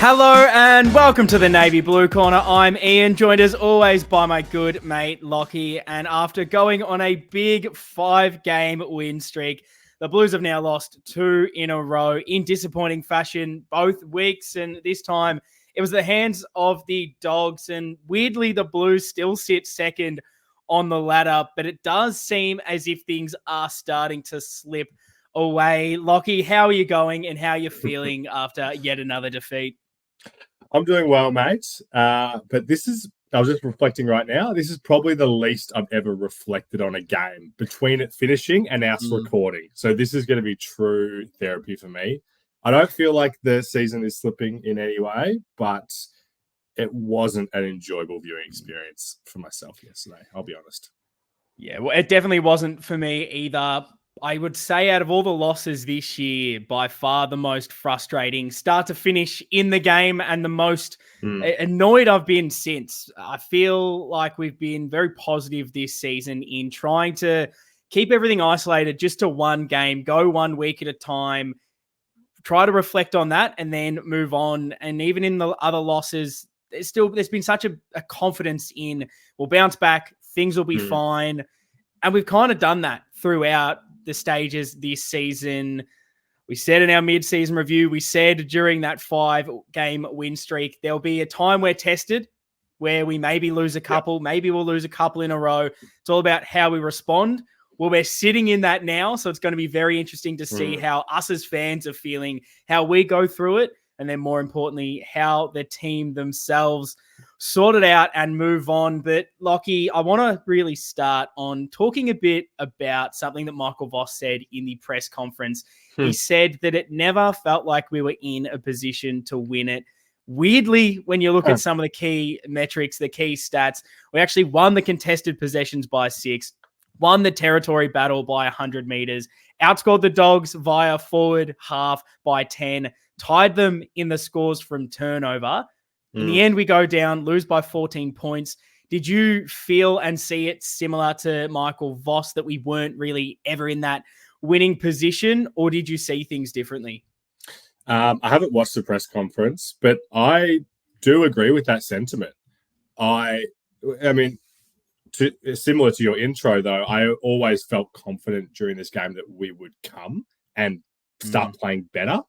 Hello and welcome to the Navy Blue Corner. I'm Ian, joined as always by my good mate Lockie. And after going on a big 5-game win streak, the Blues have now lost 2 in a row in disappointing fashion both weeks. And this time it was the hands of the Dogs. And weirdly, the Blues still sit second on the ladder, but it does seem as if things are starting to slip away. Lockie, how are you going and how are you feeling after yet another defeat? I'm doing well, mate. But I was just reflecting right now, this is probably the least I've ever reflected on a game between it finishing and us recording. So this is going to be true therapy for me. I don't feel like the season is slipping in any way, but it wasn't an enjoyable viewing experience for myself yesterday, I'll be honest. Yeah, well, it definitely wasn't for me either. I would say out of all the losses this year, by far the most frustrating start to finish in the game and the most annoyed I've been since. I feel like we've been very positive this season in trying to keep everything isolated just to one game, go 1 week at a time, try to reflect on that and then move on. And even in the other losses, there's been such a confidence in we'll bounce back, things will be fine. And we've kind of done that throughout the stages this season. We said in our mid-season review, we said during that 5-game win streak, there'll be a time we're tested where we maybe lose a couple, maybe we'll lose a couple in a row. It's all about how we respond. Well, we're sitting in that now, so it's going to be very interesting to see how us as fans are feeling, how we go through it, and then more importantly, how the team themselves sort it out and move on. But Lockie, I want to really start on talking a bit about something that Michael Voss said in the press conference. He said that it never felt like we were in a position to win it. Weirdly, when you look at some of the key metrics, the key stats, we actually won the contested possessions by 6, won the territory battle by 100 meters, outscored the Dogs via forward half by 10, tied them in the scores from turnover. In the end, we go down, lose by 14 points. Did you feel and see it similar to Michael Voss that we weren't really ever in that winning position, or did you see things differently? I haven't watched the press conference, but I do agree with that sentiment. I mean, similar to your intro, though, I always felt confident during this game that we would come and start playing better,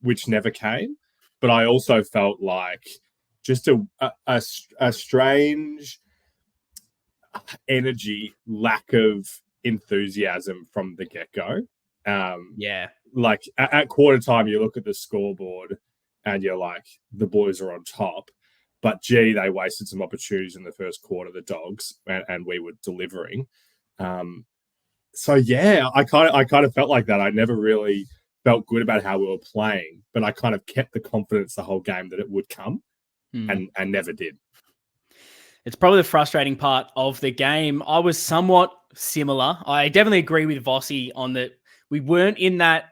which never came. But I also felt like just a strange energy, lack of enthusiasm from the get-go. Like at quarter time, you look at the scoreboard and you're like, the boys are on top. But gee, they wasted some opportunities in the first quarter, the Dogs, and we were delivering. So yeah, I kind of felt like that. I never really felt good about how we were playing, but I kind of kept the confidence the whole game that it would come and never did. It's probably the frustrating part of the game. I was somewhat similar. I definitely agree with Vossi on that. We weren't in that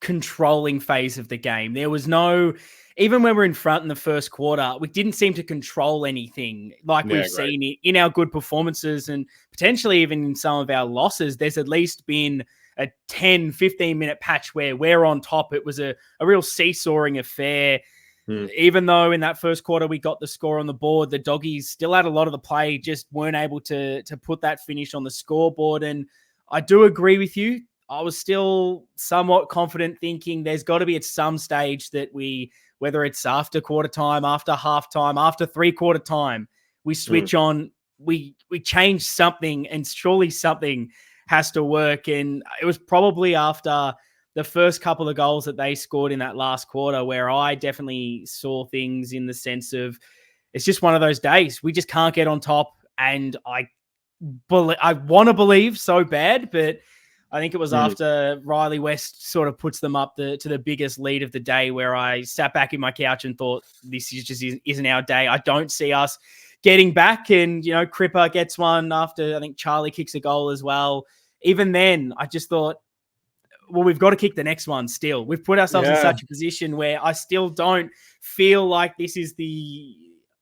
controlling phase of the game. There was no, even when we're in front in the first quarter, we didn't seem to control anything like we've seen in our good performances and potentially even in some of our losses. There's at least been a 10, 15-minute patch where we're on top. It was a real seesawing affair. Even though in that first quarter we got the score on the board, the Doggies still had a lot of the play, just weren't able to put that finish on the scoreboard. And I do agree with you. I was still somewhat confident thinking there's got to be at some stage that we, whether it's after quarter time, after half time, after 3/4 time, we switch on, we change something, and surely something has to work. And it was probably after the first couple of goals that they scored in that last quarter where I definitely saw things in the sense of it's just one of those days. We just can't get on top. And I want to believe so bad, but I think it was after Riley West sort of puts them up to the biggest lead of the day where I sat back in my couch and thought, this isn't our day. I don't see us getting back. And, Cripper gets one after I think Charlie kicks a goal as well. Even then, I just thought, well, we've got to kick the next one still. We've put ourselves in such a position where I still don't feel like this is the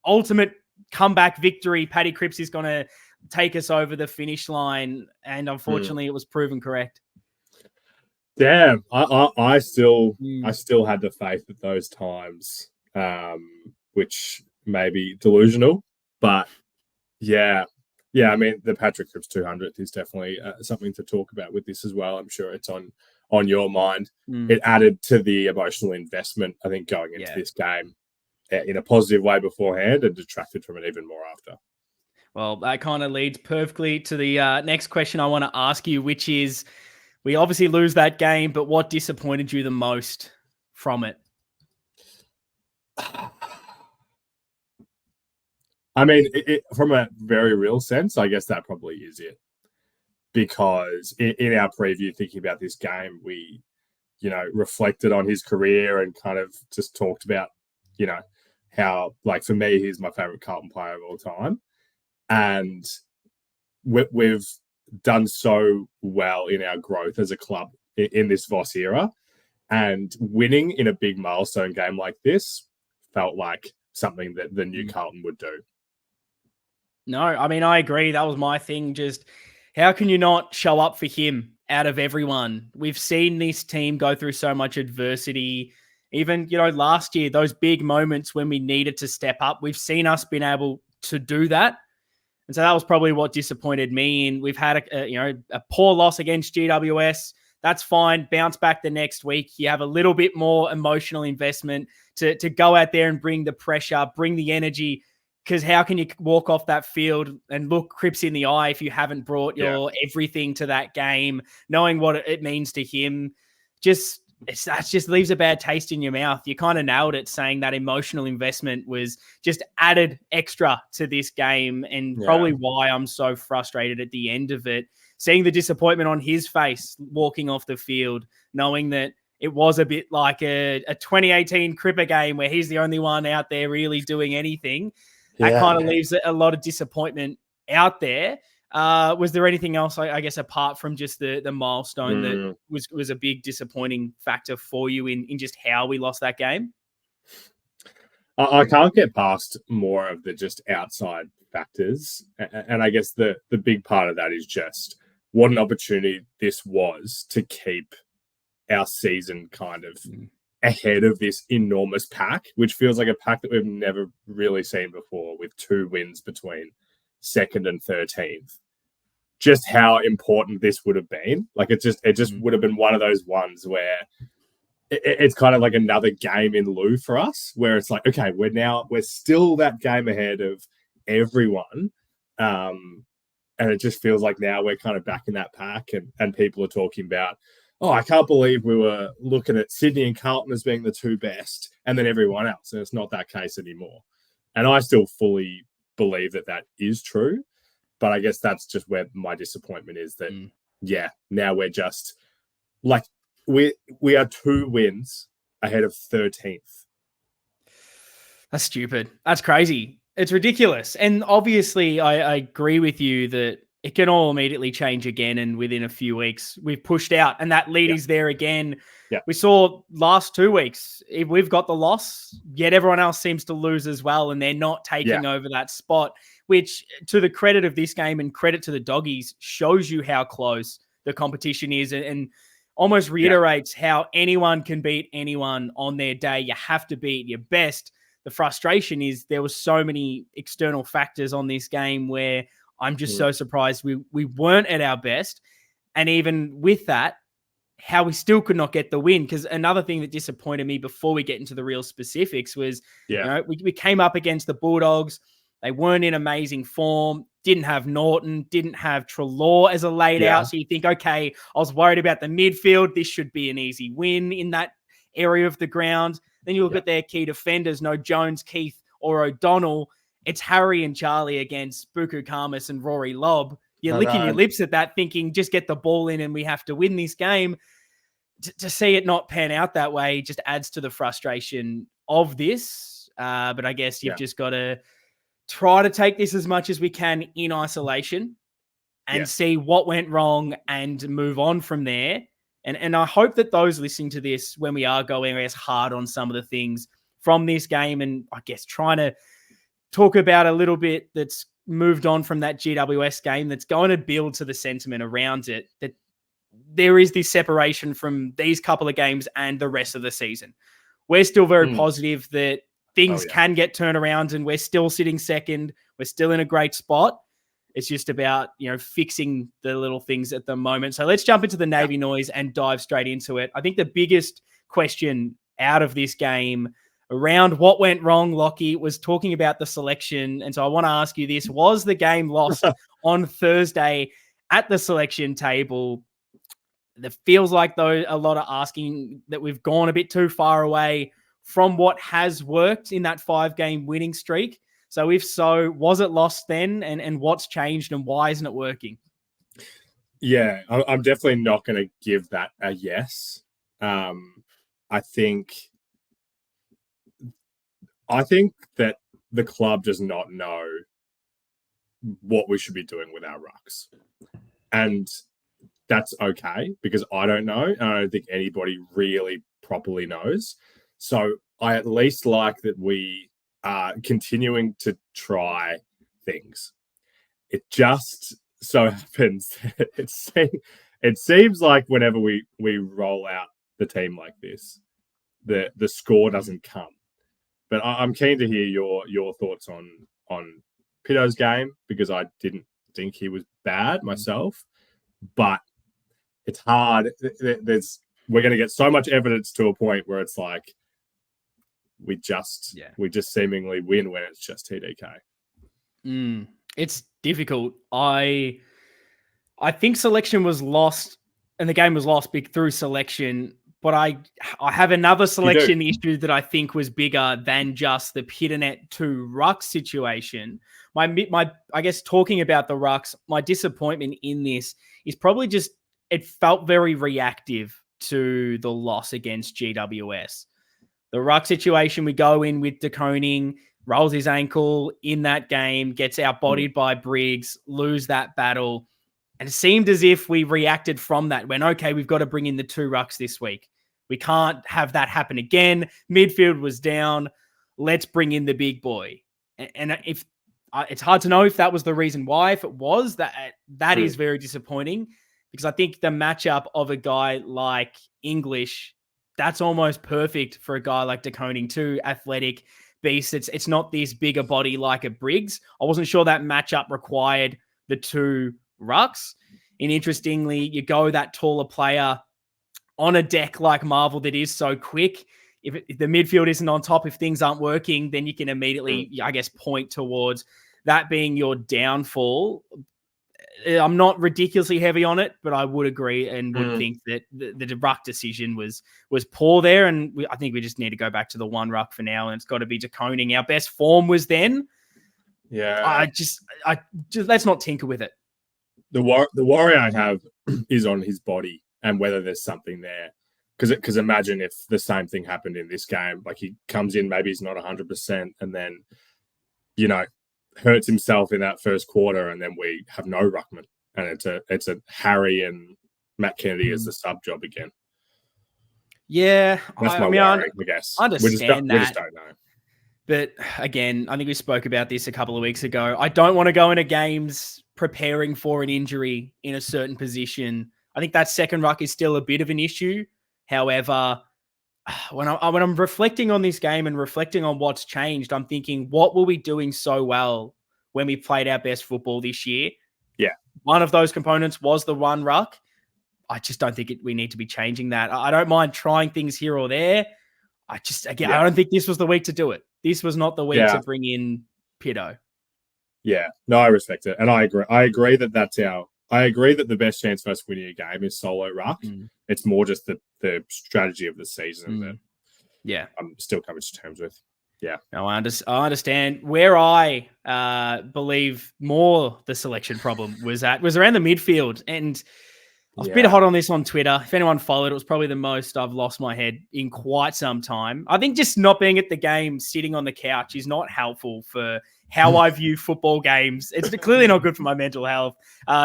ultimate comeback victory. Paddy Cripps is going to take us over the finish line. And unfortunately, it was proven correct. Damn, I still had the faith at those times, which may be delusional, but yeah, yeah. I mean, the Patrick Cripps 200th is definitely something to talk about with this as well. I'm sure it's on your mind. It added to the emotional investment, I think, going into this game in a positive way beforehand, and detracted from it even more after. Well, that kind of leads perfectly to the next question I want to ask you, which is, we obviously lose that game, but what disappointed you the most from it? I mean, from a very real sense, I guess that probably is it. Because in our preview, thinking about this game, we, reflected on his career and kind of just talked about, how, like, for me, he's my favorite Carlton player of all time. And we've done so well in our growth as a club in this Voss era. And winning in a big milestone game like this felt like something that the new Carlton would do. No, I mean, I agree. That was my thing. Just how can you not show up for him out of everyone? We've seen this team go through so much adversity. Even, last year, those big moments when we needed to step up, we've seen us been able to do that. And so that was probably what disappointed me. And we've had a poor loss against GWS. That's fine. Bounce back the next week. You have a little bit more emotional investment to go out there and bring the pressure, bring the energy. Because how can you walk off that field and look Cripps in the eye if you haven't brought your everything to that game, knowing what it means to him? That just leaves a bad taste in your mouth. You kind of nailed it, saying that emotional investment was just added extra to this game, and probably why I'm so frustrated at the end of it. Seeing the disappointment on his face walking off the field, knowing that it was a bit like a 2018 Cripper game where he's the only one out there really doing anything. That kind of leaves a lot of disappointment out there. Was there anything else, I guess, apart from just the milestone that was a big disappointing factor for you in just how we lost that game? I can't get past more of the just outside factors. And I guess the big part of that is just what an opportunity this was to keep our season kind of ahead of this enormous pack, which feels like a pack that we've never really seen before, with 2 wins between 2nd and 13th. Just how important this would have been. Like, it just would have been one of those ones where it's kind of like another game in lieu for us, where it's like, okay, we're still that game ahead of everyone. And it just feels like now we're kind of back in that pack, and people are talking about, oh, I can't believe we were looking at Sydney and Carlton as being the 2 best, and then everyone else. And it's not that case anymore. And I still fully believe that is true. But I guess that's just where my disappointment is, that, now we're just like, we are 2 wins ahead of 13th. That's stupid. That's crazy. It's ridiculous. And obviously, I agree with you that it can all immediately change again. And within a few weeks, we've pushed out, and that lead is there again. Yeah. We saw last 2 weeks, if we've got the loss, yet everyone else seems to lose as well. And they're not taking over that spot, which, to the credit of this game and credit to the Doggies, shows you how close the competition is, and almost reiterates how anyone can beat anyone on their day. You have to beat your best. The frustration is there were so many external factors on this game where I'm just so surprised we weren't at our best. And even with that, how we still could not get the win. Because another thing that disappointed me before we get into the real specifics was, we came up against the Bulldogs. They weren't in amazing form, didn't have Norton, didn't have Treloar as a laid out. So you think, okay, I was worried about the midfield. This should be an easy win in that area of the ground. Then you look at their key defenders, no Jones, Keith, or O'Donnell. It's Harry and Charlie against Buku Kamas and Rory Lobb. You're licking your lips at that, thinking just get the ball in and we have to win this game. To see it not pan out that way just adds to the frustration of this. But I guess you've just got to try to take this as much as we can in isolation and see what went wrong and move on from there. And I hope that those listening to this, when we are going as hard on some of the things from this game, and I guess trying to talk about a little bit that's moved on from that GWS game, that's going to build to the sentiment around it, that there is this separation from these couple of games and the rest of the season. We're still very positive that things can get turned around and we're still sitting second. We're still in a great spot. It's just about, fixing the little things at the moment. So let's jump into the Navy noise and dive straight into it. I think the biggest question out of this game around what went wrong, Lockie, was talking about the selection. And so I want to ask you this. Was the game lost on Thursday at the selection table? It feels like, though, a lot are asking that we've gone a bit too far away from what has worked in that 5-game winning streak. So if so, was it lost then? And what's changed and why isn't it working? Yeah, I'm definitely not going to give that a yes. I think that the club does not know what we should be doing with our rucks. And that's okay, because I don't know. And I don't think anybody really properly knows. So I at least like that we are continuing to try things. It just so happens it seems like whenever we roll out the team like this, the score doesn't come. But I'm keen to hear your thoughts on Pito's game, because I didn't think he was bad myself, but it's hard. We're going to get so much evidence to a point where it's like we just seemingly win when it's just TDK. It's difficult. I think selection was lost, and the game was lost through selection. But I have another selection issue that I think was bigger than just the Pitanet 2 ruck situation. My I guess talking about the rucks, my disappointment in this is probably just it felt very reactive to the loss against GWS. The ruck situation, we go in with De Koning, rolls his ankle in that game, gets outbodied by Briggs, lose that battle. And it seemed as if we reacted from that when, okay, we've got to bring in the 2 rucks this week. We can't have that happen again. Midfield was down. Let's bring in the big boy. And if it's hard to know if that was the reason why. If it was, that is very disappointing, because I think the matchup of a guy like English, that's almost perfect for a guy like De Koning too, athletic beast. It's not this bigger body like a Briggs. I wasn't sure that matchup required the 2 rucks. And interestingly, you go that taller player on a deck like Marvel that is so quick. If the midfield isn't on top, if things aren't working, then you can immediately, I guess, point towards that being your downfall. I'm not ridiculously heavy on it, but I would agree and would think that the ruck decision was poor there. And I think we just need to go back to the 1 ruck for now. And it's got to be De Koning. Our best form was then. Yeah. I just let's not tinker with it. The worry I have is on his body and whether there's something there. Because imagine if the same thing happened in this game. Like he comes in, maybe he's not 100%, and then, hurts himself in that first quarter, and then we have no ruckman, and it's a Harry and Matt Kennedy as the sub job again. Yeah, that's my worry. I guess I understand that. We just don't know. But again, I think we spoke about this a couple of weeks ago. I don't want to go into games preparing for an injury in a certain position. I think that second ruck is still a bit of an issue. However, when I'm reflecting on this game and reflecting on what's changed, I'm thinking, what were we doing so well when we played our best football this year? Yeah. One of those components was the 1 ruck. I just don't think we need to be changing that. I don't mind trying things here or there. I don't think this was the week to do it. This was not the week to bring in Pito. Yeah. No, I respect it. And I agree. I agree that the best chance for us winning a game is solo ruck. It's more just the strategy of the season that I'm still coming to terms with. Yeah. No, I understand. Where I believe more the selection problem was around the midfield. And I was a bit hot on this on Twitter. If anyone followed, it was probably the most I've lost my head in quite some time. I think just not being at the game, sitting on the couch is not helpful for how I view football games. It's clearly not good for my mental health.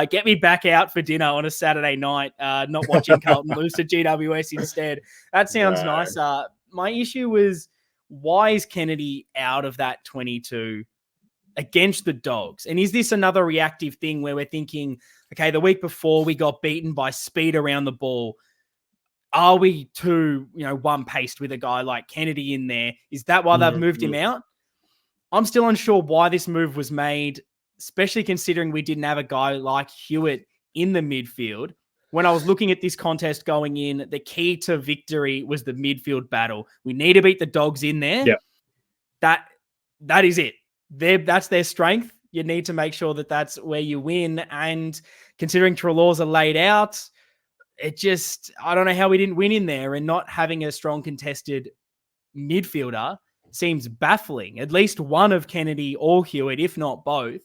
Get me back out for dinner on a Saturday night, not watching Carlton lose to GWS instead. That sounds nice. My issue was, why is Kennedy out of that 22? against the Dogs? And is this another reactive thing where we're thinking, okay, the week before we got beaten by speed around the ball? Are we too, one-paced with a guy like Kennedy in there? Is that why they've moved him out? I'm still unsure why this move was made, especially considering we didn't have a guy like Hewitt in the midfield. When I was looking at this contest going in, the key to victory was the midfield battle. We need to beat the Dogs in there. Yep. That is it. That's their strength. You need to make sure that that's where you win. And considering Treloar's are laid out, I don't know how we didn't win in there, and not having a strong contested midfielder seems baffling. At least one of Kennedy or Hewitt, if not both.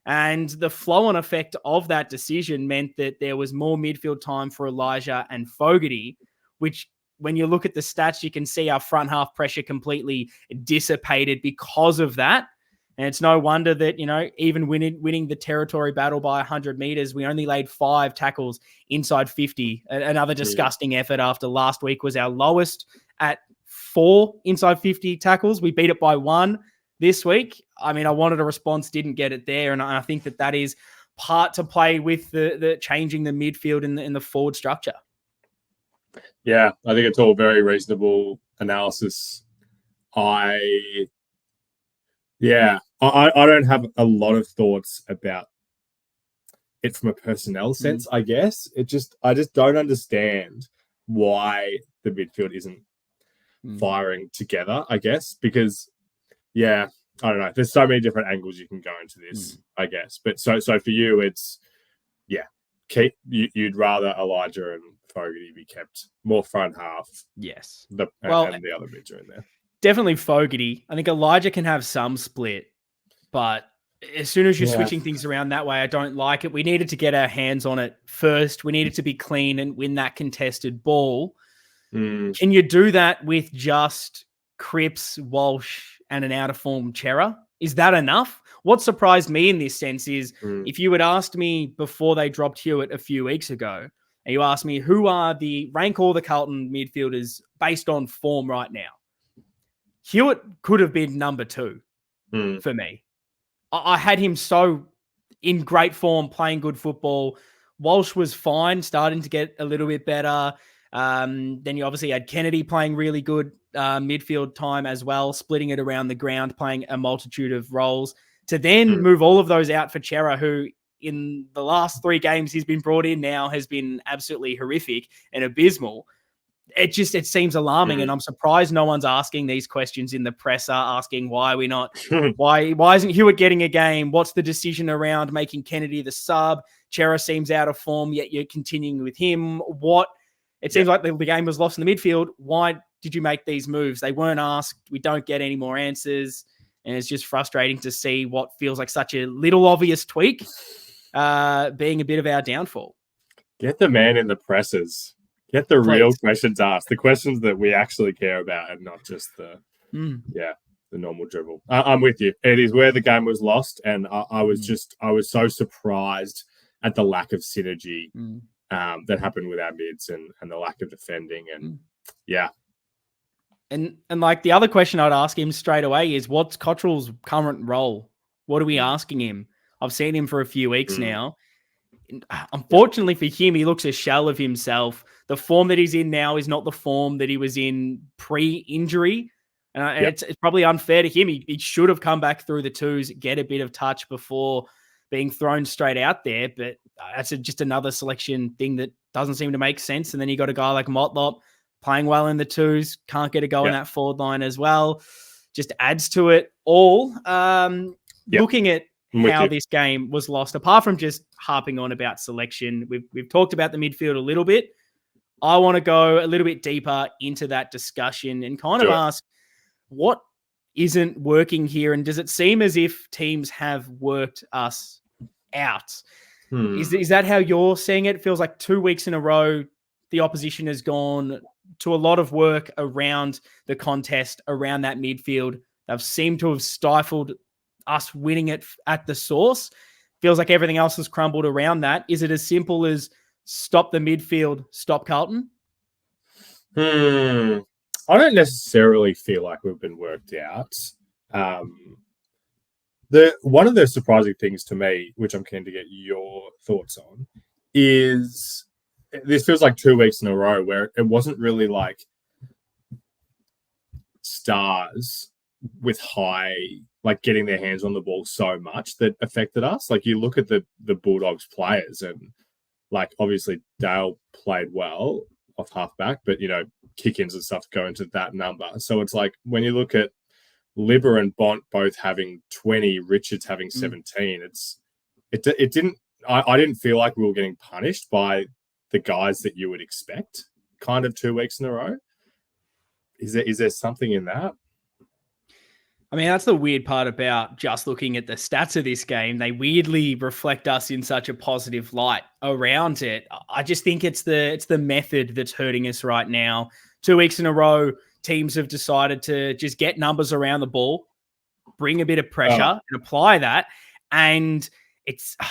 And the flow-on effect of that decision meant that there was more midfield time for Elijah and Fogarty, which when you look at the stats, you can see our front half pressure completely dissipated because of that. And it's no wonder that, even winning the territory battle by 100 meters, we only laid 5 tackles inside 50. Another disgusting effort after last week was our lowest at 4 inside 50 tackles. We beat it by 1 this week. I mean, I wanted a response, didn't get it there. And I think that is part to play with the changing the midfield in the forward structure. Yeah, I think it's all very reasonable analysis. I don't have a lot of thoughts about it from a personnel sense, I guess. I just don't understand why the midfield isn't firing together, I guess, because I don't know. There's so many different angles you can go into this, I guess. But so for you, it's you'd rather Elijah and Fogarty be kept more front half. Yes. And the other mids are in there. Definitely Fogarty. I think Elijah can have some split, but as soon as you're switching things around that way, I don't like it. We needed to get our hands on it first. We needed to be clean and win that contested ball. Can you do that with just Cripps, Walsh, and an out-of-form Chera? Is that enough? What surprised me in this sense is if you had asked me before they dropped Hewitt a few weeks ago, and you asked me rank all the Carlton midfielders based on form right now, Hewitt could have been number 2 for me. I had him so in great form, playing good football. Walsh was fine, starting to get a little bit better. Then you obviously had Kennedy playing really good midfield time as well, splitting it around the ground, playing a multitude of roles. To then move all of those out for Chera, who in the last 3 games he's been brought in now has been absolutely horrific and abysmal. It seems alarming, and I'm surprised no one's asking these questions in the presser, asking why are we not, why isn't Hewitt getting a game? What's the decision around making Kennedy the sub? Chera seems out of form, yet you're continuing with him. It seems like the game was lost in the midfield. Why did you make these moves? They weren't asked. We don't get any more answers, and it's just frustrating to see what feels like such a little obvious tweak being a bit of our downfall. Get the man in the pressers. Get the real questions asked, the questions that we actually care about, and not just the normal dribble. I'm with you. It is where the game was lost, and I was so surprised at the lack of synergy that happened with our mids and the lack of defending, and And like the other question I'd ask him straight away is, what's Cottrell's current role? What are we asking him? I've seen him for a few weeks now. Unfortunately for him, he looks a shell of himself. The form that he's in now is not the form that he was in pre-injury. And it's probably unfair to him. He should have come back through the twos, get a bit of touch before being thrown straight out there. But that's just another selection thing that doesn't seem to make sense. And then you got a guy like Motlop playing well in the twos, can't get a go in that forward line as well. Just adds to it all. Looking at how this game was lost, apart from just harping on about selection, we've talked about the midfield a little bit. I want to go a little bit deeper into that discussion and kind of ask what isn't working here, and does it seem as if teams have worked us out? Is that how you're seeing it? It feels like 2 weeks in a row the opposition has gone to a lot of work around the contest, around that midfield. They've seemed to have stifled us winning it at the source. Feels like everything else has crumbled around that. Is it as simple as stop the midfield, stop Carlton? I don't necessarily feel like we've been worked out. One of the surprising things to me, which I'm keen to get your thoughts on, is this feels like 2 weeks in a row where it wasn't really like stars with high, like getting their hands on the ball so much that affected us. Like you look at the Bulldogs players, and like obviously Dale played well off halfback, but kick-ins and stuff go into that number. So it's like when you look at Libber and Bont both having 20, Richards having 17, it didn't. I didn't feel like we were getting punished by the guys that you would expect. Kind of 2 weeks in a row. Is there something in that? I mean, that's the weird part about just looking at the stats of this game. They weirdly reflect us in such a positive light around it. I just think it's the method that's hurting us right now. 2 weeks in a row, teams have decided to just get numbers around the ball, bring a bit of pressure and apply that. And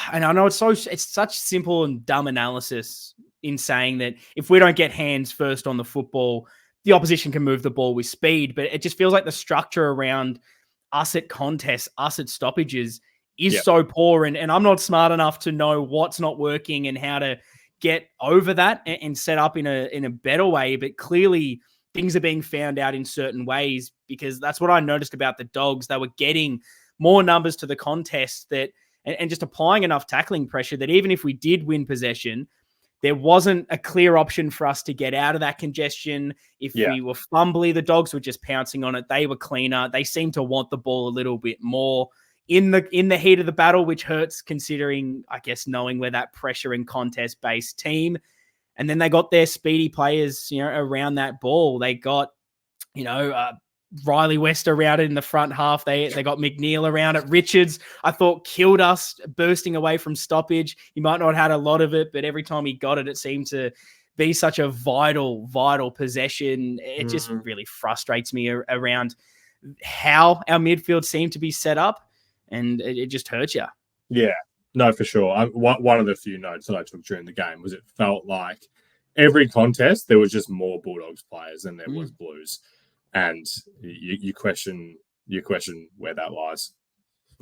I know it's such simple and dumb analysis in saying that if we don't get hands first on the football, the opposition can move the ball with speed, but it just feels like the structure around us at contests, us at stoppages is so poor. And I'm not smart enough to know what's not working and how to get over that and set up in a better way. But clearly things are being found out in certain ways, because that's what I noticed about the Dogs. They were getting more numbers to the contest and just applying enough tackling pressure that even if we did win possession, there wasn't a clear option for us to get out of that congestion. If we were fumbly, the Dogs were just pouncing on it. They were cleaner. They seemed to want the ball a little bit more in the heat of the battle, which hurts considering, I guess, knowing we're that pressure and contest-based team. And then they got their speedy players, around that ball. They got, Riley West around it in the front half. They got McNeil around it. Richards, I thought, killed us bursting away from stoppage. He might not have had a lot of it, but every time he got it, it seemed to be such a vital possession. It just really frustrates me around how our midfield seemed to be set up, and it just hurts you. Yeah, no, for sure. One of the few notes that I took during the game was it felt like every contest there was just more Bulldogs players than there was Blues. And you question where that lies.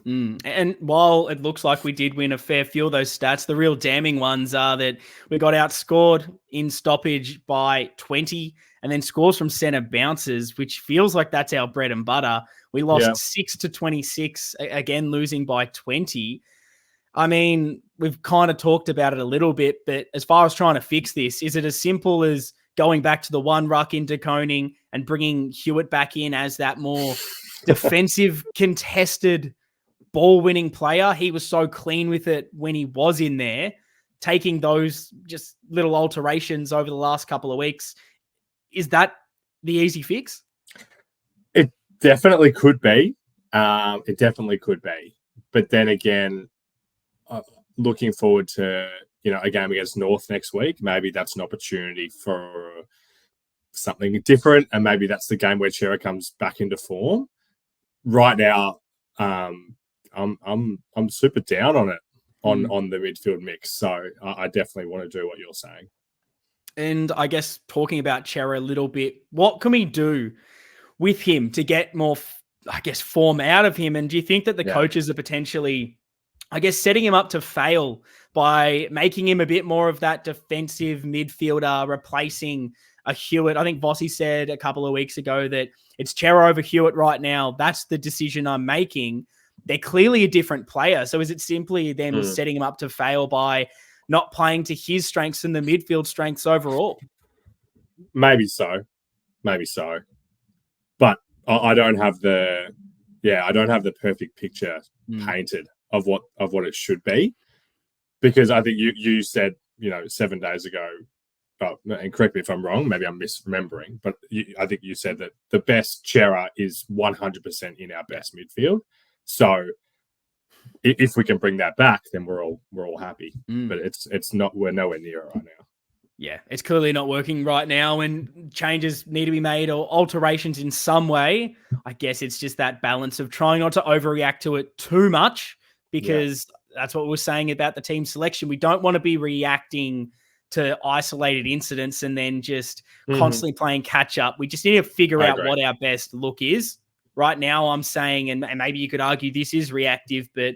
And while it looks like we did win a fair few of those stats, the real damning ones are that we got outscored in stoppage by 20 and then scores from centre bounces, which feels like that's our bread and butter. We lost 6-26, again, losing by 20. I mean, we've kind of talked about it a little bit, but as far as trying to fix this, is it as simple as going back to the one ruck into Koning and bringing Hewitt back in as that more defensive, contested, ball-winning player? He was so clean with it when he was in there. Taking those just little alterations over the last couple of weeks, is that the easy fix? It definitely could be. It definitely could be. But then again, looking forward to a game against North next week, maybe that's an opportunity for something different, and maybe that's the game where Chera comes back into form. Right now, I'm super down on it on the midfield mix, so I definitely want to do what you're saying. And I guess talking about Chera a little bit, what can we do with him to get more, form out of him? And do you think that the coaches are potentially, setting him up to fail by making him a bit more of that defensive midfielder, replacing a Hewitt? I think Vossi said a couple of weeks ago that it's Chera over Hewitt right now. That's the decision I'm making. They're clearly a different player. So is it simply them setting him up to fail by not playing to his strengths and the midfield strengths overall? Maybe so. But I don't have the perfect picture painted of what it should be, because I think you said 7 days ago, and correct me if I'm wrong, maybe I'm misremembering, but I think you said that the best Chera is 100% in our best midfield. So if we can bring that back, then we're all happy. But it's not. We're nowhere near it right now. Yeah, it's clearly not working right now, and changes need to be made or alterations in some way. I guess it's just that balance of trying not to overreact to it too much, because that's what we're saying about the team selection. We don't want to be reacting to isolated incidents and then just constantly playing catch up. We just need to figure out what our best look is right now I'm saying, and maybe you could argue this is reactive, but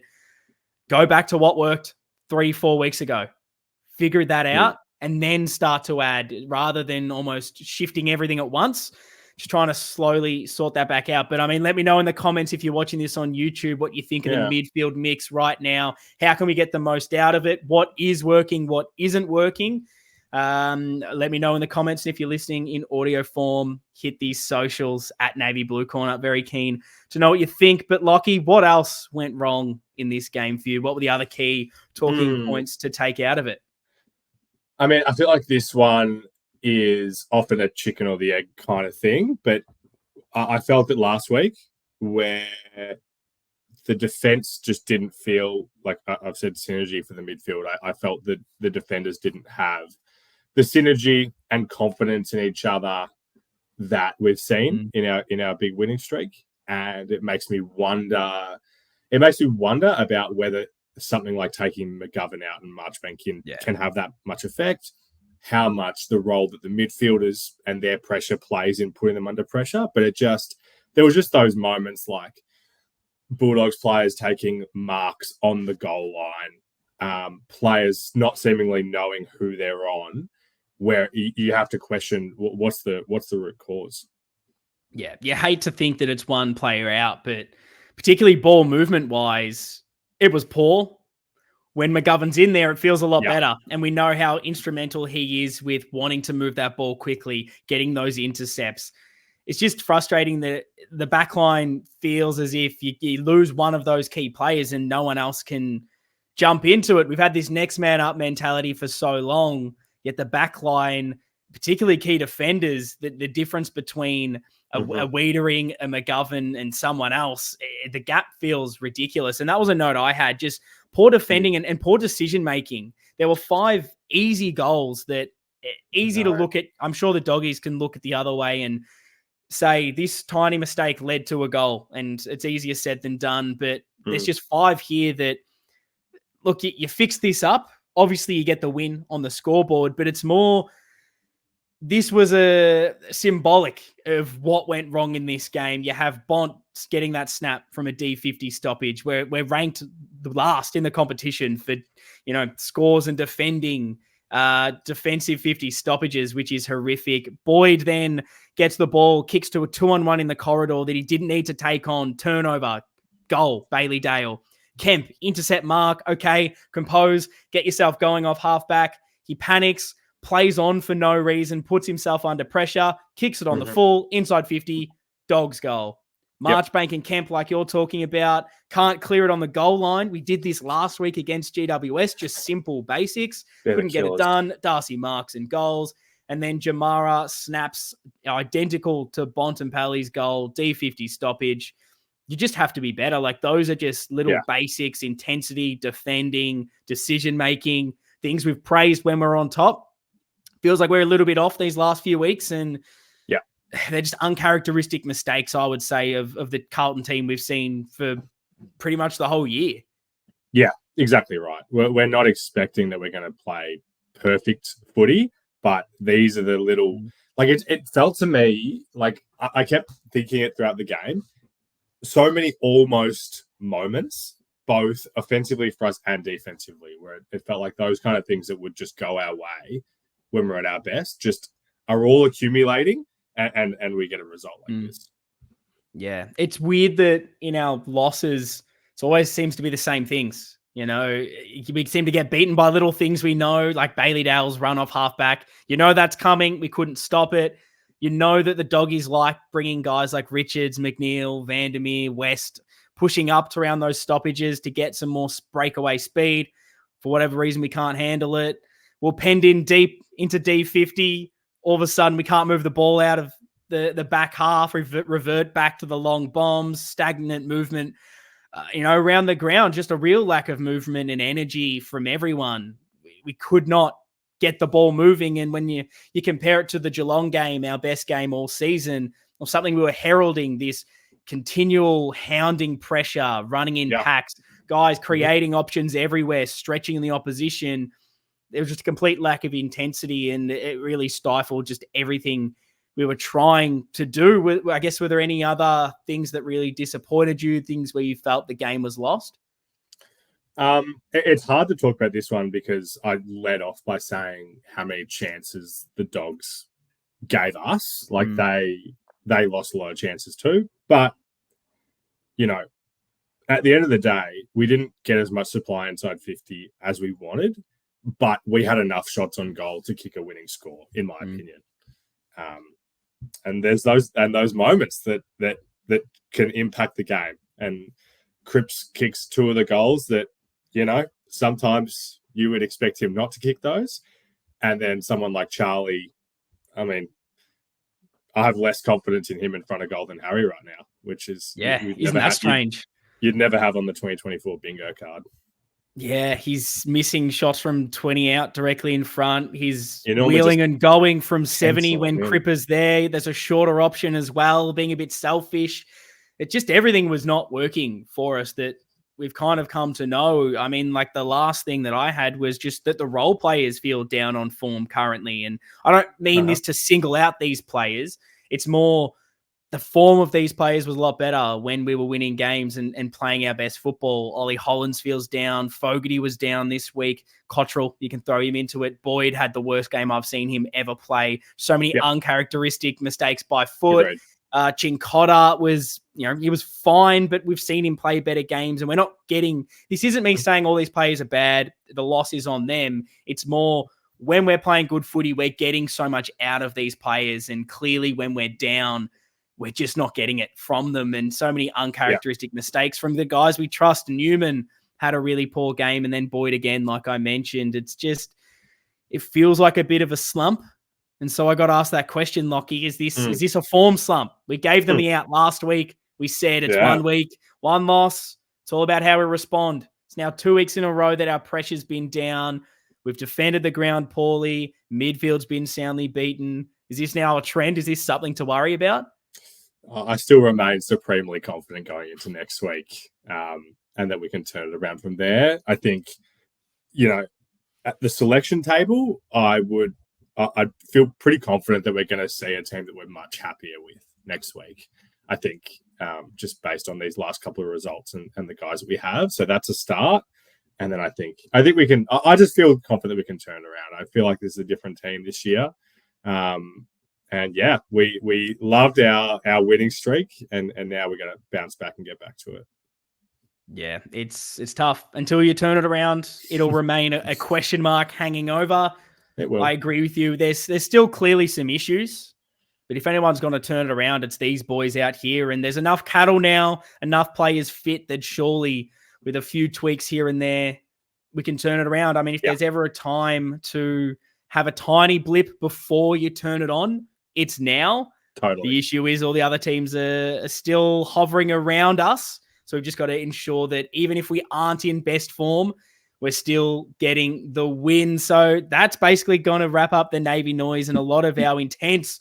go back to what worked 3-4 weeks ago. Figure that out and then start to add rather than almost shifting everything at once. Just trying to slowly sort that back out. But I mean, let me know in the comments if you're watching this on YouTube what you think of the midfield mix right now. How can we get the most out of it? What is working? What isn't working? Let me know in the comments. And if you're listening in audio form, hit these socials at Navy Blue Corner. Very keen to know what you think. But Lockie, what else went wrong in this game for you? What were the other key talking points to take out of it? I mean, I feel like this one is often a chicken or the egg kind of thing, but I felt it last week where the defense just didn't feel like I've said synergy for the midfield. I felt that the defenders didn't have the synergy and confidence in each other that we've seen in our big winning streak, and it makes me wonder. It makes me wonder about whether something like taking McGovern out and Marchbank in can have that much effect. How much the role that the midfielders and their pressure plays in putting them under pressure. But there was just those moments like Bulldogs players taking marks on the goal line, players not seemingly knowing who they're on, where you have to question what's the root cause. Yeah, you hate to think that it's one player out, but particularly ball movement wise, it was poor. When McGovern's in there, it feels a lot better. And we know how instrumental he is with wanting to move that ball quickly, getting those intercepts. It's just frustrating that the back line feels as if you lose one of those key players and no one else can jump into it. We've had this next man up mentality for so long, yet the back line, particularly key defenders, the difference between a Wiedering, a McGovern, and someone else, the gap feels ridiculous. And that was a note I had, just poor defending and poor decision-making. There were 5 easy goals that easy to look at. I'm sure the doggies can look at the other way and say this tiny mistake led to a goal, and it's easier said than done. But there's just 5 here that, look, you fix this up. Obviously, you get the win on the scoreboard, but it's more, this was a symbolic of what went wrong in this game. You have Bont getting that snap from a D50 stoppage where we're ranked last in the competition for, scores and defending, defensive 50 stoppages, which is horrific. Boyd then gets the ball, kicks to a 2-on-1 in the corridor that he didn't need to take on. Turnover, goal, Bailey Dale. Kemp, intercept mark. Okay, compose, get yourself going off halfback. He panics, plays on for no reason, puts himself under pressure, kicks it on the full, inside 50, Dogs goal. Marchbank and Kemp, like you're talking about, can't clear it on the goal line. We did this last week against GWS, just simple basics. Couldn't get it done. Darcy marks and goals. And then Jamara snaps identical to Bontempelli's goal, D50 stoppage. You just have to be better. Like, those are just little basics, intensity, defending, decision-making, things we've praised when we're on top. Feels like we're a little bit off these last few weeks, and they're just uncharacteristic mistakes, I would say, of the Carlton team we've seen for pretty much the whole year. Yeah, exactly right. We're not expecting that we're going to play perfect footy, but these are the little, like, it felt to me like I kept thinking it throughout the game. So many almost moments, both offensively for us and defensively, where it felt like those kind of things that would just go our way when we're at our best just are all accumulating, and we get a result like this. Yeah, it's weird that in our losses, it always seems to be the same things. We seem to get beaten by little things we know, like Bailey Dale's run off halfback. That's coming. We couldn't stop it. That the doggies like bringing guys like Richards, McNeil, Vandermeer, West, pushing up to around those stoppages to get some more breakaway speed. For whatever reason, we can't handle it. We're penned in deep into D50. All of a sudden, we can't move the ball out of the back half, revert back to the long bombs, stagnant movement, around the ground, just a real lack of movement and energy from everyone. We could not get the ball moving. And when you compare it to the Geelong game, our best game all season, or something we were heralding, this continual hounding pressure, running in packs, guys creating options everywhere, stretching the opposition. There was just a complete lack of intensity, and it really stifled just everything we were trying to do. I guess, were there any other things that really disappointed you, things where you felt the game was lost? It's hard to talk about this one because I led off by saying how many chances the Dogs gave us. Like they lost a lot of chances too. But, you know, at the end of the day, we didn't get as much supply inside 50 as we wanted, but we had enough shots on goal to kick a winning score, in my opinion. And there's those moments that can impact the game. And Cripps kicks 2 of the goals that, you know, sometimes you would expect him not to kick those. And then someone like Charlie, I mean, I have less confidence in him in front of goal than Harry right now, which is... isn't that strange? You'd never have on the 2024 bingo card. Yeah, he's missing shots from 20 out directly in front. He's wheeling and going from 70 when Cripper's there. There's a shorter option as well, being a bit selfish. It just, everything was not working for us that we've kind of come to know. I mean, like the last thing that I had was just that the role players feel down on form currently. And I don't mean this to single out these players. It's more the form of these players was a lot better when we were winning games and playing our best football. Ollie Hollins feels down. Fogarty was down this week. Cottrell, you can throw him into it. Boyd had the worst game I've seen him ever play. So many uncharacteristic mistakes by foot. Chincotta was, he was fine, but we've seen him play better games and we're not getting, this isn't me saying all these players are bad. The loss is on them. It's more when we're playing good footy, we're getting so much out of these players. And clearly when we're down, we're just not getting it from them. And so many uncharacteristic mistakes from the guys we trust. Newman had a really poor game. And then Boyd again, like I mentioned, it's just, it feels like a bit of a slump. And so I got asked that question, Lockie, is this a form slump? We gave them the out last week. We said it's 1 week, 1 loss. It's all about how we respond. It's now 2 weeks in a row that our pressure's been down. We've defended the ground poorly. Midfield's been soundly beaten. Is this now a trend? Is this something to worry about? I still remain supremely confident going into next week, and that we can turn it around from there. I think, at the selection table, I'd feel pretty confident that we're going to see a team that we're much happier with next week. I think just based on these last couple of results and the guys that we have. So that's a start. And then I think we can, I just feel confident we can turn around. I feel like this is a different team this year. And yeah, we loved our winning streak and now we're going to bounce back and get back to it. Yeah, it's tough. Until you turn it around, it'll remain a question mark hanging over. It will. I agree with you. There's still clearly some issues, but if anyone's going to turn it around, it's these boys out here. And there's enough cattle now, enough players fit that surely with a few tweaks here and there, we can turn it around. I mean, if there's ever a time to have a tiny blip before you turn it on, it's now. Totally. The issue is all the other teams are still hovering around us. So we've just got to ensure that even if we aren't in best form, we're still getting the win. So that's basically going to wrap up the Navy noise and a lot of our intense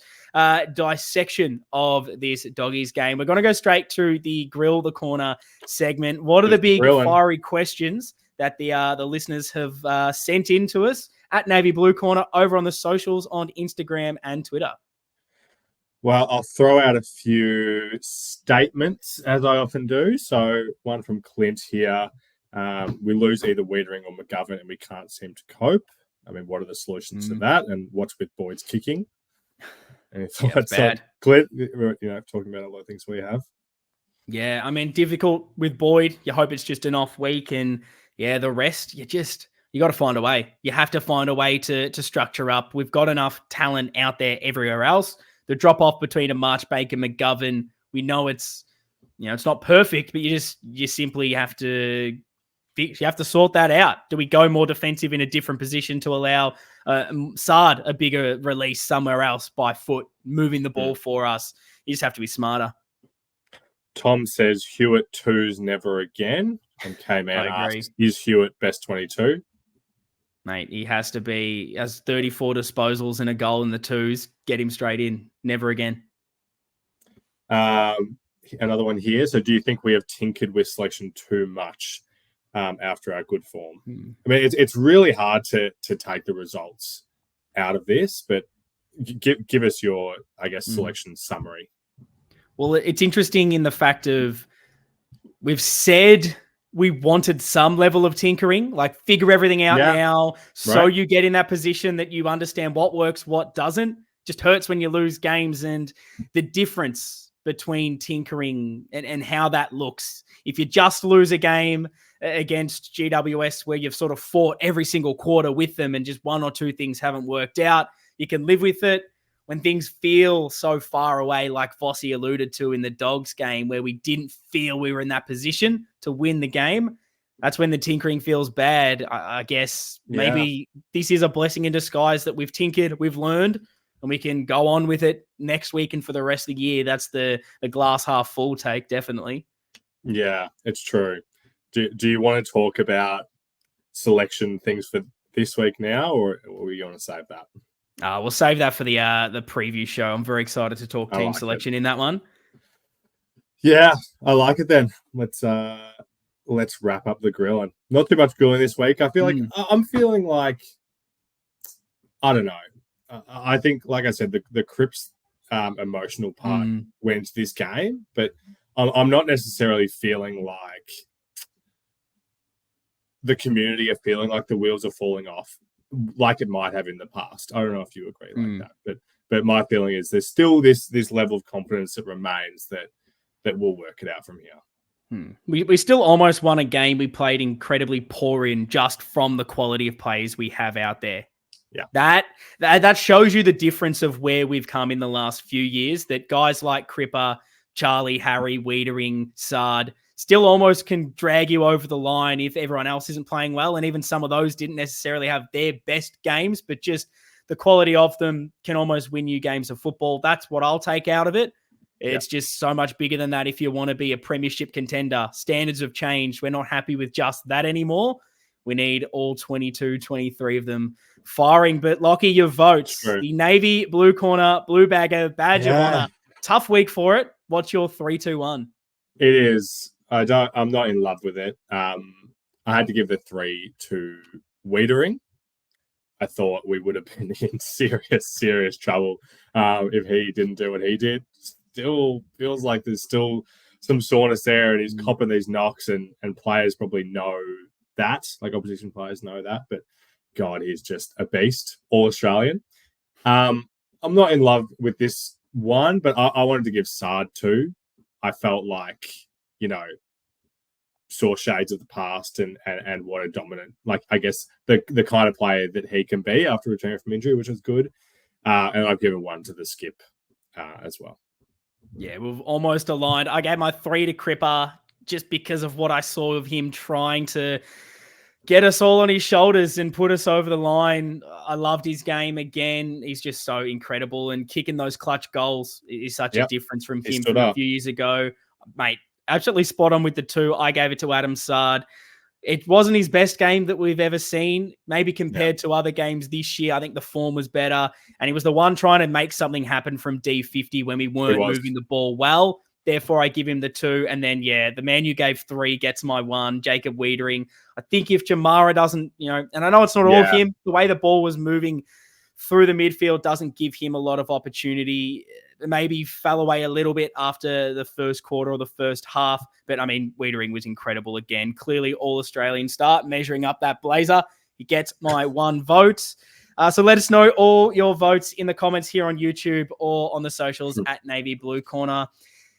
dissection of this Doggies game. We're going to go straight to the Grill the Corner segment. What are the big fiery questions that the listeners have sent in to us at Navy Blue Corner over on the socials on Instagram and Twitter? Well, I'll throw out a few statements as I often do. So one from Clint here. We lose either Wiedering or McGovern and we can't seem to cope. I mean, what are the solutions to that? And what's with Boyd's kicking? And it's bad. Clint, talking about a lot of things we have. Yeah, I mean, difficult with Boyd. You hope it's just an off week. And the rest, you got to find a way. You have to find a way to structure up. We've got enough talent out there everywhere else. The drop off between a March Baker McGovern, we know it's not perfect, but you simply have to sort that out. Do we go more defensive in a different position to allow Sard a bigger release somewhere else by foot, moving the ball for us? You just have to be smarter. Tom says Hewitt 2's never again, and came out and asked, is Hewitt best 22? Mate, he has to be. He has 34 disposals and a goal in the 2s. Get him straight in. Never again. Another one here. So do you think we have tinkered with selection too much after our good form? I mean, it's really hard to take the results out of this, but give us your, I guess, selection summary. Well, it's interesting in the fact of we've said we wanted some level of tinkering, like figure everything out now, so you get in that position that you understand what works, what doesn't. Just hurts when you lose games, and the difference between tinkering and how that looks. If you just lose a game against GWS where you've sort of fought every single quarter with them and just one or two things haven't worked out, you can live with it. When things feel so far away, like Vossi alluded to in the Dogs game, where we didn't feel we were in that position to win the game, that's when the tinkering feels bad. I guess maybe this is a blessing in disguise that we've tinkered, we've learned, and we can go on with it next week and for the rest of the year. That's the glass half full take, definitely. Yeah, it's true. Do you want to talk about selection things for this week now, or you want to save that? We'll save that for the preview show. I'm very excited to talk team selection in that one. Yeah, I like it then. Let's wrap up the grilling. Not too much grilling this week. I feel like I'm feeling like, I don't know. I think, like I said, the Crips emotional part went this game, but I'm not necessarily feeling like the community are feeling like the wheels are falling off, like it might have in the past. I don't know if you agree like that, but my feeling is there's still this level of confidence that remains that we'll work it out from here. We still almost won a game we played incredibly poor in, just from the quality of players we have out there. Yeah, that shows you the difference of where we've come in the last few years, that guys like Cripper, Charlie, Harry, Wiedering, Sard still almost can drag you over the line if everyone else isn't playing well. And even some of those didn't necessarily have their best games, but just the quality of them can almost win you games of football. That's what I'll take out of it. It's just so much bigger than that. If you want to be a premiership contender, standards have changed. We're not happy with just that anymore. We need all 22, 23 of them firing. But Lockie, your votes. The Navy Blue Corner, Blue Bagger, Badge of Honor. Tough week for it. What's your 3-2-1? It is. I'm not in love with it. I had to give the 3 to Wiedering. I thought we would have been in serious trouble if he didn't do what he did. Still feels like there's still some soreness there, and he's copping these knocks, and players probably know that, like opposition players know that. But God, he's just a beast, all Australian. I'm not in love with this one, but I wanted to give Sard 2. I felt like, saw shades of the past and what a dominant, like, I guess the kind of player that he can be after returning from injury, which is good. And I've given 1 to the Skip as well. Yeah, we've almost aligned. I gave my 3 to Cripper just because of what I saw of him trying to get us all on his shoulders and put us over the line. I loved his game again. He's just so incredible, and kicking those clutch goals is such a difference from him from a few years ago. Mate, absolutely spot on with the 2. I gave it to Adam Sard. It wasn't his best game that we've ever seen, maybe compared to other games this year. I think the form was better, and he was the one trying to make something happen from D50 when we weren't moving the ball well. Therefore, I give him the 2. And then, the man you gave 3 gets my 1, Jacob Wiedering. I think if Jamara doesn't, and I know it's not all of him, the way the ball was moving through the midfield doesn't give him a lot of opportunity. Maybe fell away a little bit after the first quarter or the first half. But, I mean, Wiedering was incredible again. Clearly, all-Australian start, measuring up that blazer. He gets my 1 vote. So let us know all your votes in the comments here on YouTube or on the socials at Navy Blue Corner.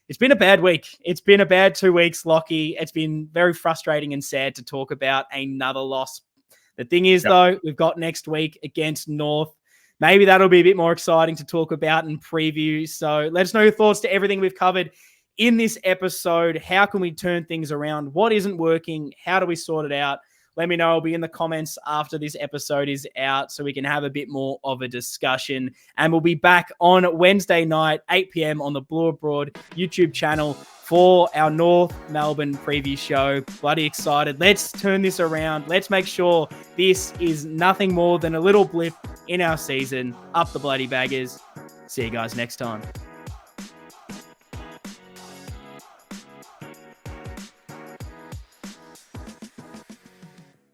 It's been a bad week. It's been a bad 2 weeks, Lockie. It's been very frustrating and sad to talk about another loss. The thing is, though, we've got next week against North. Maybe that'll be a bit more exciting to talk about and preview. So let us know your thoughts to everything we've covered in this episode. How can we turn things around? What isn't working? How do we sort it out? Let me know. I'll be in the comments after this episode is out so we can have a bit more of a discussion. And we'll be back on Wednesday night, 8 p.m. on the Blue Abroad YouTube channel for our North Melbourne preview show. Bloody excited. Let's turn this around. Let's make sure this is nothing more than a little blip in our season. Up the bloody baggers. See you guys next time.